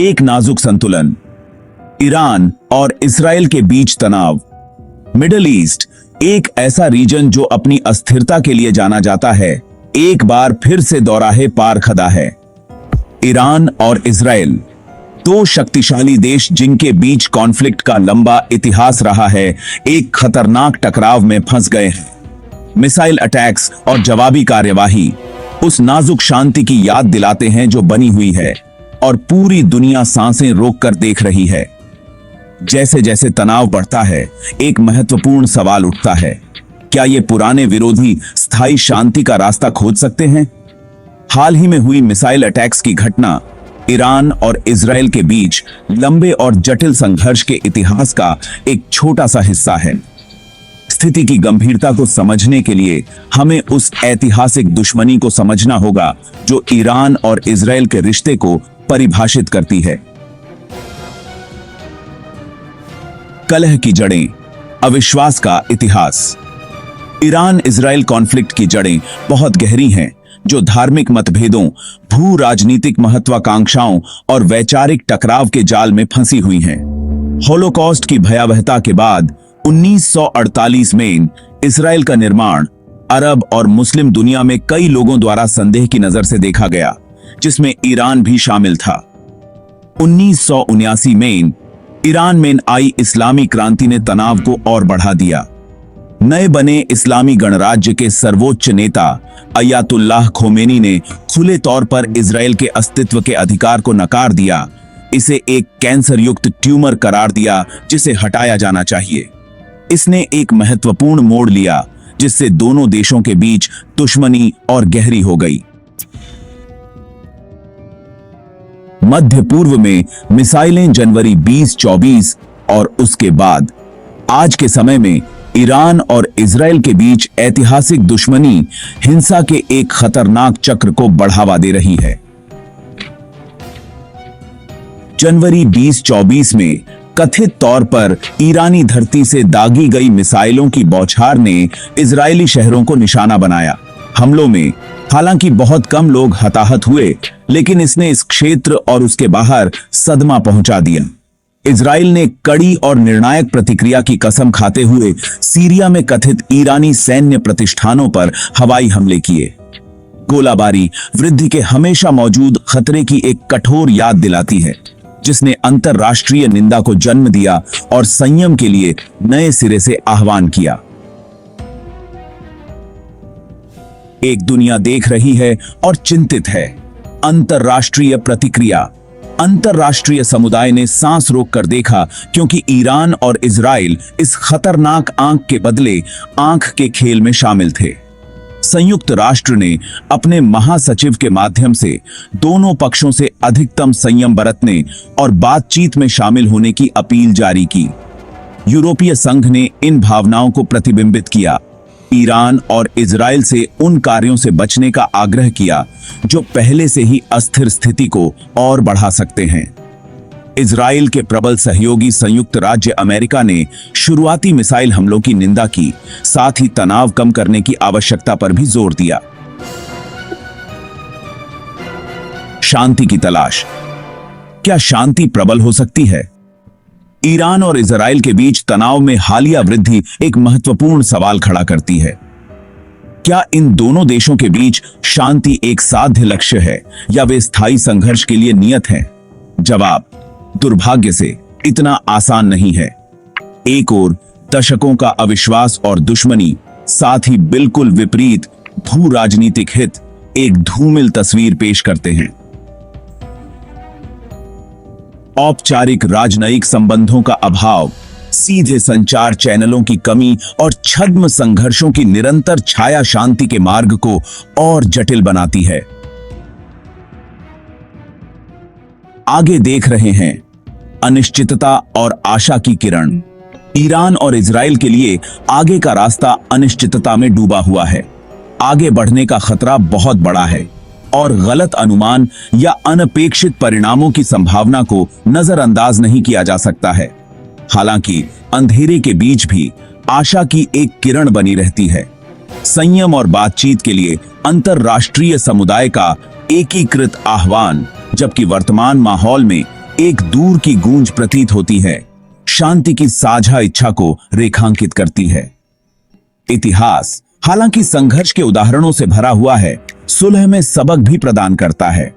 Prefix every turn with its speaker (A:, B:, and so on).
A: एक नाजुक संतुलन, ईरान और इस्राएल के बीच तनाव। मिडिल ईस्ट एक ऐसा रीजन जो अपनी अस्थिरता के लिए जाना जाता है, एक बार फिर से दौराहे पार खड़ा है। ईरान और इस्राएल, दो शक्तिशाली देश जिनके बीच कॉन्फ्लिक्ट का लंबा इतिहास रहा है, एक खतरनाक टकराव में फंस गए हैं। मिसाइल अटैक्स और जवाबी कार्यवाही उस नाजुक शांति की याद दिलाते हैं जो बनी हुई है और पूरी दुनिया सांसें रोककर देख रही है। जैसे जैसे तनाव बढ़ता है, एक महत्वपूर्ण सवाल उठता है, क्या ये पुराने विरोधी स्थायी शांति का रास्ता खोज सकते हैं? हाल ही में हुई मिसाइल अटैक्स की घटना ईरान और इजराइल के बीच लंबे और जटिल संघर्ष के इतिहास का एक छोटा सा हिस्सा है। स्थिति की गंभीरता को समझने के लिए हमें उस ऐतिहासिक दुश्मनी को समझना होगा जो ईरान और इजराइल के रिश्ते को परिभाषित करती है। कलह की जड़ें, अविश्वास का इतिहास। ईरान इजराइल कॉन्फ्लिक्ट की जड़ें बहुत गहरी हैं, जो धार्मिक मतभेदों, भू राजनीतिक महत्वाकांक्षाओं और वैचारिक टकराव के जाल में फंसी हुई हैं। होलोकॉस्ट की भयावहता के बाद 1948 में इजराइल का निर्माण अरब और मुस्लिम दुनिया में कई लोगों द्वारा संदेह की नजर से देखा गया, जिसमें ईरान भी शामिल था। 1979 में ईरान में आई इस्लामी क्रांति ने तनाव को और बढ़ा दिया। नए बने इस्लामी गणराज्य के सर्वोच्च नेता अयातुल्लाह खोमेनी ने खुले तौर पर इजराइल के अस्तित्व के अधिकार को नकार दिया, इसे एक कैंसर युक्त ट्यूमर करार दिया जिसे हटाया जाना चाहिए। इसने एक महत्वपूर्ण मोड़ लिया जिससे दोनों देशों के बीच दुश्मनी और गहरी हो गई। मध्य पूर्व में मिसाइलें जनवरी 2024 और उसके बाद आज के समय में ईरान और इजराइल के बीच ऐतिहासिक दुश्मनी हिंसा के एक खतरनाक चक्र को बढ़ावा दे रही है। जनवरी 2024 में कथित तौर पर ईरानी धरती से दागी गई मिसाइलों की बौछार ने इजरायली शहरों को निशाना बनाया। हमलों में हालांकि बहुत कम लोग हताहत हुए, लेकिन इसने इस क्षेत्र और उसके बाहर सदमा पहुंचा दिया। इजराइल ने कड़ी और निर्णायक प्रतिक्रिया की कसम खाते हुए सीरिया में कथित ईरानी सैन्य प्रतिष्ठानों पर हवाई हमले किए। गोलाबारी वृद्धि के हमेशा मौजूद खतरे की एक कठोर याद दिलाती है, जिसने अंतरराष्ट्रीय निंदा को जन्म दिया और संयम के लिए नए सिरे से आह्वान किया। एक दुनिया देख रही है और चिंतित है। अंतरराष्ट्रीय प्रतिक्रिया। अंतरराष्ट्रीय समुदाय ने सांस रोककर देखा, क्योंकि ईरान और इजराइल इस खतरनाक आंख के बदले आंख के खेल में शामिल थे। संयुक्त राष्ट्र ने अपने महासचिव के माध्यम से दोनों पक्षों से अधिकतम संयम बरतने और बातचीत में शामिल होने की अपील जारी की। यूरोपीय संघ ने इन भावनाओं को प्रतिबिंबित किया, ईरान और इजराइल से उन कार्यों से बचने का आग्रह किया जो पहले से ही अस्थिर स्थिति को और बढ़ा सकते हैं। इजराइल के प्रबल सहयोगी संयुक्त राज्य अमेरिका ने शुरुआती मिसाइल हमलों की निंदा की, साथ ही तनाव कम करने की आवश्यकता पर भी जोर दिया। शांति की तलाश। क्या शांति प्रबल हो सकती है? ईरान और इजराइल के बीच तनाव में हालिया वृद्धि एक महत्वपूर्ण सवाल खड़ा करती है। क्या इन दोनों देशों के बीच शांति एक साध्य लक्ष्य है या वे स्थायी संघर्ष के लिए नियत हैं? जवाब दुर्भाग्य से इतना आसान नहीं है। एक ओर दशकों का अविश्वास और दुश्मनी, साथ ही बिल्कुल विपरीत भू राजनीतिक हित एक धूमिल तस्वीर पेश करते हैं। औपचारिक राजनयिक संबंधों का अभाव, सीधे संचार चैनलों की कमी और छद्म संघर्षों की निरंतर छाया शांति के मार्ग को और जटिल बनाती है। आगे देख रहे हैं अनिश्चितता और आशा की किरण। ईरान और इजराइल के लिए आगे का रास्ता अनिश्चितता में डूबा हुआ है। आगे बढ़ने का खतरा बहुत बड़ा है और गलत अनुमान या अनपेक्षित परिणामों की संभावना को नजरअंदाज नहीं किया जा सकता है। हालांकि अंधेरे के बीच भी आशा की एक किरण बनी रहती है। संयम और बातचीत के लिए अंतरराष्ट्रीय समुदाय का एकीकृत आह्वान, जबकि वर्तमान माहौल में एक दूर की गूंज प्रतीत होती है, शांति की साझा इच्छा को रेखांकित करती है। इतिहास हालांकि संघर्ष के उदाहरणों से भरा हुआ है, सुलह में सबक भी प्रदान करता है।